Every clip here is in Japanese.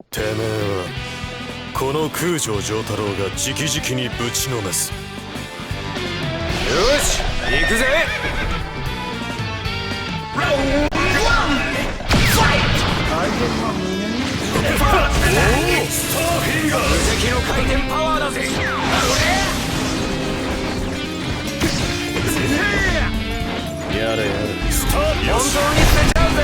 てめえはこの空城城太郎が直々にぶちのめす。よし行くぜ。ラウンド1ファイト。スターフィンガー無敵の回転パワーだぜ。やれやれスター。本当に捨てちゃうぜ。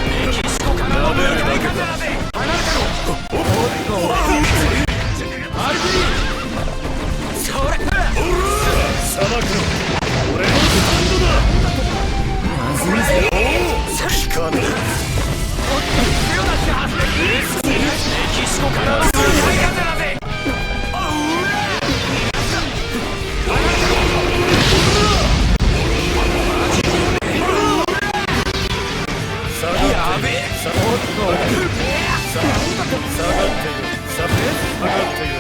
メキシコからの向かい風だぜ。離れたろ。それさばくの俺のスタンドだ。まずいぜ。聞かねえ。メキシコからの向かい風だぜ。やべえ。下がってよ。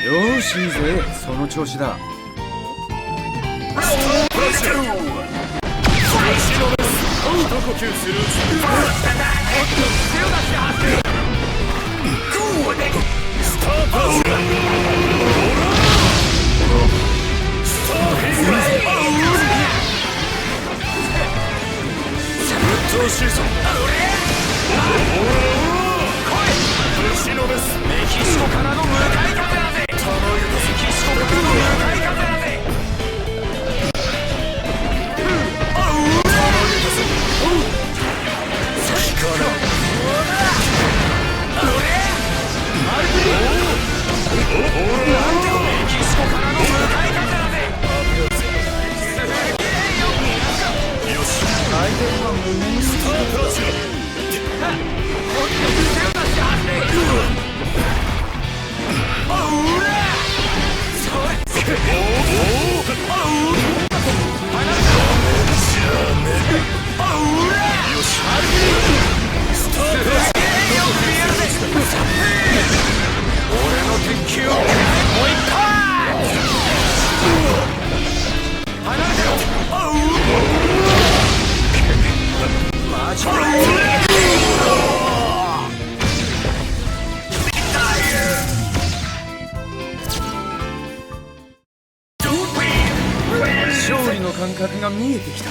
よしいいぜ、その調子だ。メキシコからの向かい風だぜ。メキシコからの向かい風だぜ。勝利の感覚が見えてきた。